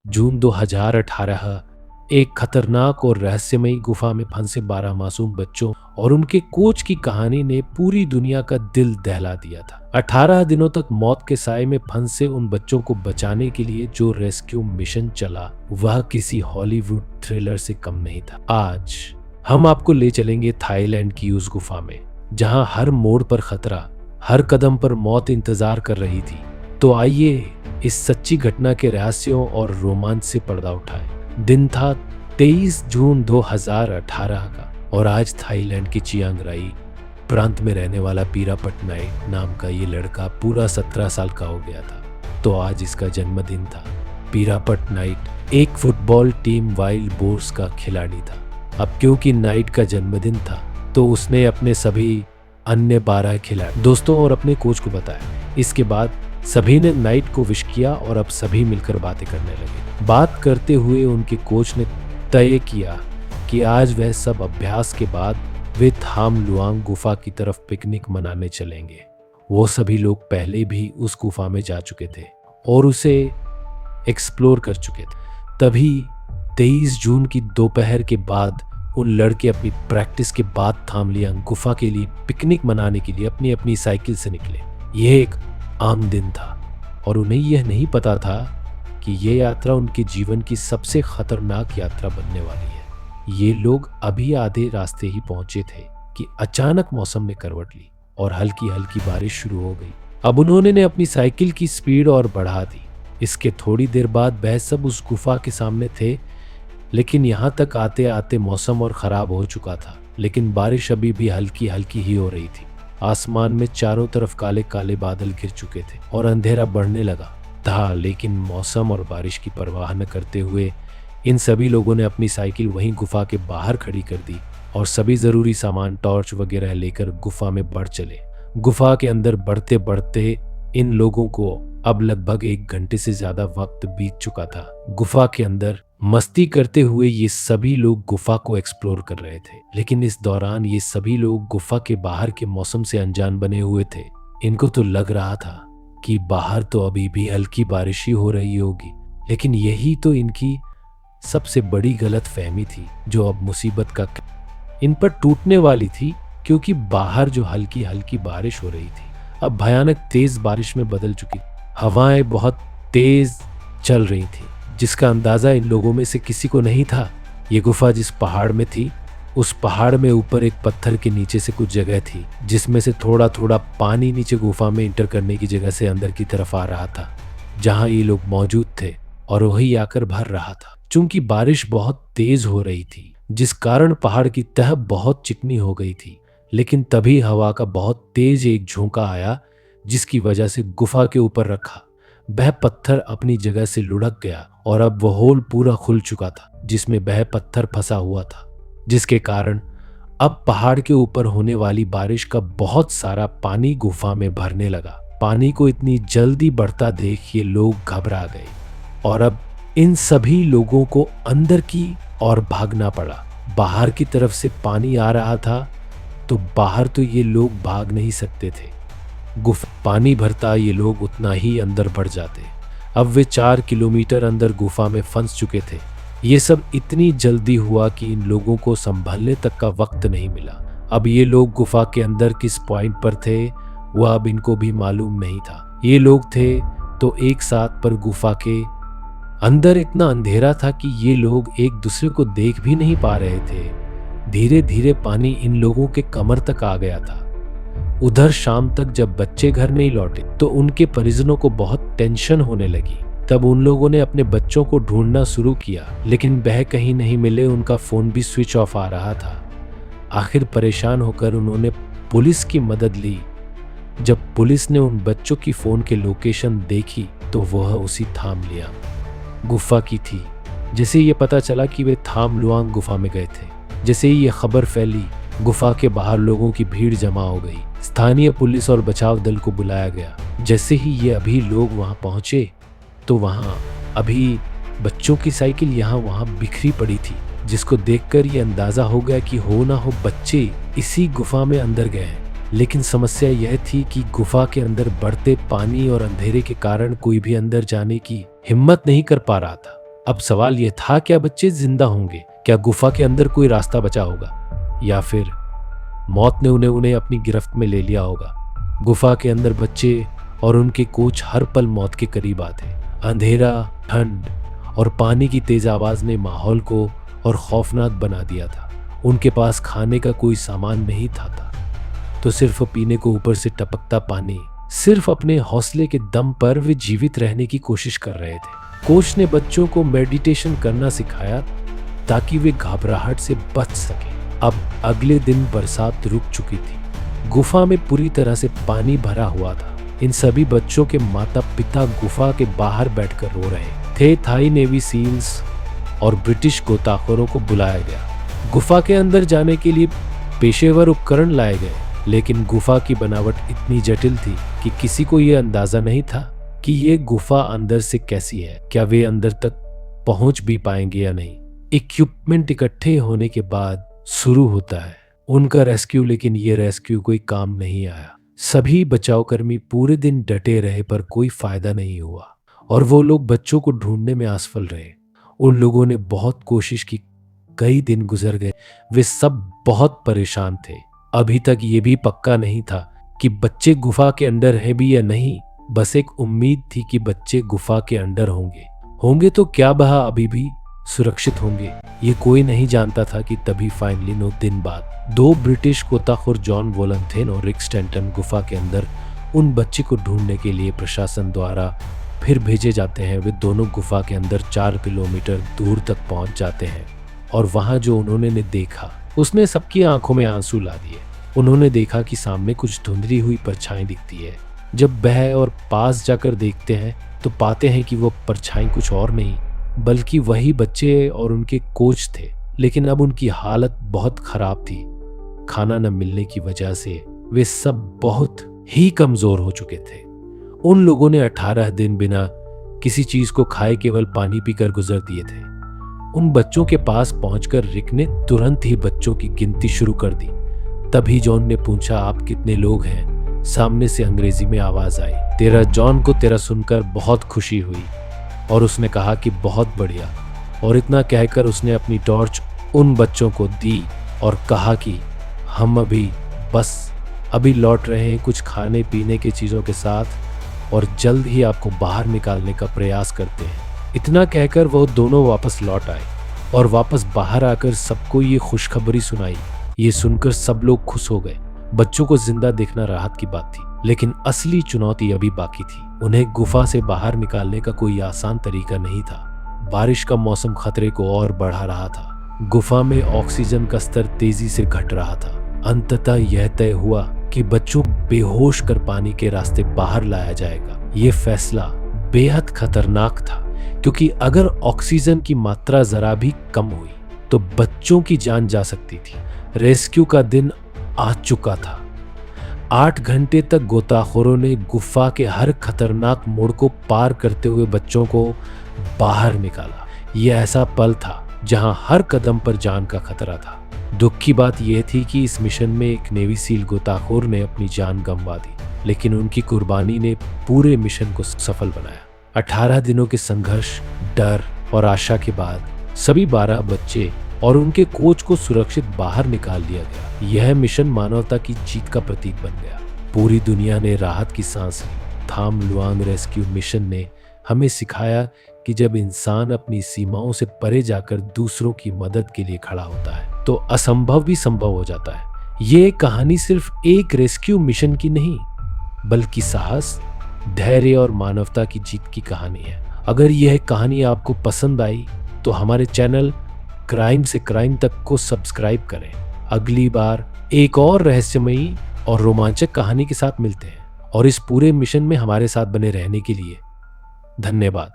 जून 2018 एक खतरनाक और रहस्यमयी गुफा में फंसे 12 मासूम बच्चों और उनके कोच की कहानी ने पूरी दुनिया का दिल दहला दिया था। 18 दिनों तक मौत के साए में फंसे उन बच्चों को बचाने के लिए जो रेस्क्यू मिशन चला वह किसी हॉलीवुड थ्रिलर से कम नहीं था। आज हम आपको ले चलेंगे थाईलैंड की उस गुफा में जहां हर मोड़ पर खतरा, हर कदम पर मौत इंतजार कर रही थी। तो आइए इस सच्ची घटना के रहस्यों और रोमांच से पर्दा उठाएं। दिन था 23 जून 2018 का और आज थाईलैंड की चियांग राई प्रांत में रहने वाला पीरा पटनायक नाम का ये लड़का पूरा 17 साल का हो गया था। तो आज इसका जन्मदिन था। पीरा पटनायक एक फुटबॉल टीम वाइल्ड बोर्स का खिलाड़ी था। अब क्योंकि नाइट का जन्मदिन था तो उसने अपने सभी अन्य 12 खिलाड़ी दोस्तों और अपने कोच को बताया। इसके बाद सभी ने नाइट को विश किया और अब सभी मिलकर बातें करने लगे। बात करते हुए उनके कोच ने तय किया कि आज वह सब अभ्यास के बाद वे थाम लुआंग गुफा की तरफ पिकनिक मनाने चलेंगे। वो सभी लोग पहले भी उस गुफा में जा चुके थे और उसे एक्सप्लोर कर चुके थे। तभी 23 जून की दोपहर के बाद उन लड़के अपनी प्रैक्टिस के बाद थाम लुआंग गुफा के लिए पिकनिक मनाने के लिए अपनी अपनी साइकिल से निकले। यह एक आम दिन था और उन्हें यह नहीं पता था कि यह यात्रा उनके जीवन की सबसे खतरनाक यात्रा बनने वाली है। ये लोग अभी आधे रास्ते ही पहुंचे थे कि अचानक मौसम ने करवट ली और हल्की हल्की बारिश शुरू हो गई। अब उन्होंने अपनी साइकिल की स्पीड और बढ़ा दी। इसके थोड़ी देर बाद वह सब उस गुफा के सामने थे, लेकिन यहाँ तक आते आते मौसम और खराब हो चुका था। लेकिन बारिश अभी भी हल्की हल्की ही हो रही थी। आसमान में चारों तरफ काले काले बादल घिर चुके थे और अंधेरा बढ़ने लगा था। लेकिन मौसम और बारिश की परवाह न करते हुए इन सभी लोगों ने अपनी साइकिल वहीं गुफा के बाहर खड़ी कर दी और सभी जरूरी सामान टॉर्च वगैरह लेकर गुफा में बढ़ चले। गुफा के अंदर बढ़ते बढ़ते इन लोगों को अब लगभग 1 घंटे से ज्यादा वक्त बीत चुका था। गुफा के अंदर मस्ती करते हुए ये सभी लोग गुफा को एक्सप्लोर कर रहे थे, लेकिन इस दौरान ये सभी लोग गुफा के बाहर के मौसम से अनजान बने हुए थे। इनको तो लग रहा था कि बाहर तो अभी भी हल्की बारिश ही हो रही होगी, लेकिन यही तो इनकी सबसे बड़ी गलत फहमी थी जो अब मुसीबत का इन पर टूटने वाली थी, क्योंकि बाहर जो हल्की हल्की बारिश हो रही थी अब भयानक तेज बारिश में बदल चुकी। हवाएं बहुत तेज चल रही थी जिसका अंदाजा इन लोगों में से किसी को नहीं था। ये गुफा जिस पहाड़ में थी उस पहाड़ में ऊपर एक पत्थर के नीचे से कुछ जगह थी जिसमें से थोड़ा थोड़ा पानी नीचे गुफा में इंटर करने की जगह से अंदर की तरफ आ रहा था, जहां ये लोग मौजूद थे और वही आकर भर रहा था। चूंकि बारिश बहुत तेज हो रही थी जिस कारण पहाड़ की तह बहुत चिकनी हो गई थी, लेकिन तभी हवा का बहुत तेज एक झोंका आया जिसकी वजह से गुफा के ऊपर रखा वह पत्थर अपनी जगह से लुढ़क गया और अब वह होल पूरा खुल चुका था जिसमें वह पत्थर फंसा हुआ था, जिसके कारण अब पहाड़ के ऊपर होने वाली बारिश का बहुत सारा पानी गुफा में भरने लगा। पानी को इतनी जल्दी बढ़ता देख ये लोग घबरा गए और अब इन सभी लोगों को अंदर की ओर भागना पड़ा। बाहर की तरफ से पानी आ रहा था तो बाहर तो ये लोग भाग नहीं सकते थे। गुफा पानी भरता ये लोग उतना ही अंदर बढ़ जाते। अब वे 4 किलोमीटर अंदर गुफा में फंस चुके थे। ये सब इतनी जल्दी हुआ कि इन लोगों को संभलने तक का वक्त नहीं मिला। अब ये लोग गुफा के अंदर किस पॉइंट पर थे वह अब इनको भी मालूम नहीं था। ये लोग थे तो एक साथ, पर गुफा के अंदर इतना अंधेरा था कि ये लोग एक दूसरे को देख भी नहीं पा रहे थे। धीरे धीरे पानी इन लोगों के कमर तक आ गया था। उधर शाम तक जब बच्चे घर नहीं लौटे तो उनके परिजनों को बहुत टेंशन होने लगी। तब उन लोगों ने अपने बच्चों को ढूंढना शुरू किया, लेकिन वह कहीं नहीं मिले। उनका फोन भी स्विच ऑफ आ रहा था। आखिर परेशान होकर उन्होंने पुलिस की मदद ली। जब पुलिस ने उन बच्चों की फोन के लोकेशन देखी तो वह उसी थाम लुआंग गुफा की थी। जैसे ये पता चला कि वे थाम लुआंग गुफा में गए थे, जैसे ही ये खबर फैली गुफा के बाहर लोगों की भीड़ जमा हो गई। स्थानीय पुलिस और बचाव दल को बुलाया गया। जैसे ही ये अभी लोग वहां पहुंचे तो वहां अभी बच्चों की साइकिल यहाँ वहां बिखरी पड़ी थी, जिसको देखकर ये अंदाजा हो गया कि हो ना हो बच्चे इसी गुफा में अंदर गए हैं। लेकिन समस्या यह थी कि गुफा के अंदर बढ़ते पानी और अंधेरे के कारण कोई भी अंदर जाने की हिम्मत नहीं कर पा रहा था। अब सवाल यह था, क्या बच्चे जिंदा होंगे? क्या गुफा के अंदर कोई रास्ता बचा होगा, या फिर मौत ने उन्हें अपनी गिरफ्त में ले लिया होगा? गुफा के अंदर बच्चे और उनके कोच हर पल मौत के करीब आते। अंधेरा, ठंड और पानी की तेज आवाज ने माहौल को और खौफनाक बना दिया था। उनके पास खाने का कोई सामान नहीं था, तो सिर्फ पीने को ऊपर से टपकता पानी। सिर्फ अपने हौसले के दम पर वे जीवित रहने की कोशिश कर रहे थे। कोच ने बच्चों को मेडिटेशन करना सिखाया ताकि वे घबराहट से बच सके। अब अगले दिन बरसात रुक चुकी थी। गुफा में पूरी तरह से पानी भरा हुआ था। इन सभी बच्चों के माता पिता गुफा के बाहर बैठकर रो रहे थे। थाई नेवी सील्स और ब्रिटिश गोताखोरों को बुलाया गया। गुफा के अंदर जाने के लिए पेशेवर उपकरण लाए गए, लेकिन गुफा की बनावट इतनी जटिल थी कि किसी को यह अंदाजा नहीं था कि ये गुफा अंदर से कैसी है, क्या वे अंदर तक पहुंच भी पाएंगे या नहीं। इक्विपमेंट इकट्ठे होने के बाद शुरू होता है उनका रेस्क्यू, लेकिन ये रेस्क्यू कोई काम नहीं आया। सभी बचाव कर्मी पूरे दिन डटे रहे पर कोई फायदा नहीं हुआ और वो लोग बच्चों को ढूंढने में असफल रहे। उन लोगों ने बहुत कोशिश की, कई दिन गुजर गए। वे सब बहुत परेशान थे। अभी तक ये भी पक्का नहीं था कि बच्चे गुफा के अंदर है भी या नहीं। बस एक उम्मीद थी कि बच्चे गुफा के अंदर होंगे तो क्या वह अभी भी सुरक्षित होंगे, ये कोई नहीं जानता था। कि तभी फाइनली 9 दिन बाद 2 ब्रिटिश गोताखोर जॉन वॉलंथेन और रिक स्टैंटन गुफा के अंदर उन बच्चे को ढूंढने के लिए प्रशासन द्वारा फिर भेजे जाते हैं। वे दोनों गुफा के अंदर 4 किलोमीटर दूर तक पहुंच जाते हैं और वहां जो उन्होंने देखा उसने सबकी आंखों में आंसू ला दिए। उन्होंने देखा कि सामने कुछ धुंधली हुई परछाई दिखती है। जब वह और पास जाकर देखते हैं तो पाते हैं कि वो परछाई कुछ और नहीं बल्कि वही बच्चे और उनके कोच थे, लेकिन अब उनकी हालत बहुत खराब थी। खाना न मिलने की वजह से वे सब बहुत ही कमजोर हो चुके थे। उन लोगों ने 18 दिन बिना किसी चीज को खाए केवल पानी पीकर गुजर दिए थे। उन बच्चों के पास पहुंचकर रिक ने तुरंत ही बच्चों की गिनती शुरू कर दी। तभी जॉन ने पूछा, आप कितने लोग हैं? सामने से अंग्रेजी में आवाज आई, तेरा। जॉन को तेरा सुनकर बहुत खुशी हुई और उसने कहा कि बहुत बढ़िया। और इतना कहकर उसने अपनी टॉर्च उन बच्चों को दी और कहा कि हम अभी लौट रहे हैं कुछ खाने पीने की चीज़ों के साथ और जल्द ही आपको बाहर निकालने का प्रयास करते हैं। इतना कहकर वो दोनों वापस लौट आए और वापस बाहर आकर सबको ये खुशखबरी सुनाई। ये सुनकर सब लोग खुश हो गए। बच्चों को जिंदा देखना राहत की बात थी, लेकिन असली चुनौती अभी बाकी थी। उन्हें गुफा से बाहर निकालने का कोई आसान तरीका नहीं था। बारिश का मौसम खतरे को और बढ़ा रहा था। गुफा में ऑक्सीजन का स्तर तेजी से घट रहा था। अंततः यह तय हुआ कि बच्चों बेहोश कर पानी के रास्ते बाहर लाया जाएगा। यह फैसला बेहद खतरनाक था, क्योंकि अगर ऑक्सीजन की मात्रा जरा भी कम हुई तो बच्चों की जान जा सकती थी। रेस्क्यू का दिन आ चुका था। 8 घंटे तक गोताखोरों ने गुफा के हर खतरनाक मोड़ को पार करते हुए बच्चों को बाहर निकाला। यह ऐसा पल था जहां हर कदम पर जान का खतरा था। दुख की बात यह थी कि इस मिशन में एक नेवी सील गोताखोर ने अपनी जान गंवा दी, लेकिन उनकी कुर्बानी ने पूरे मिशन को सफल बनाया। 18 दिनों के संघर्ष, डर और आशा के बाद सभी 12 बच्चे और उनके कोच को सुरक्षित बाहर निकाल लिया गया। यह मिशन मानवता की जीत का प्रतीक बन गया। पूरी दुनिया ने राहत की सांस ली। थाम लुआंग रेस्क्यू मिशन ने हमें सिखाया कि जब इंसान अपनी सीमाओं से परे जाकर दूसरों की मदद के लिए खड़ा होता है तो असंभव भी संभव हो जाता है। ये कहानी सिर्फ एक रेस्क्यू मिशन की नहीं, बल्कि साहस, धैर्य और मानवता की जीत की कहानी है। अगर यह कहानी आपको पसंद आई तो हमारे चैनल क्राइम से क्राइम तक को सब्सक्राइब करें। अगली बार एक और रहस्यमयी और रोमांचक कहानी के साथ मिलते हैं, और इस पूरे मिशन में हमारे साथ बने रहने के लिए धन्यवाद।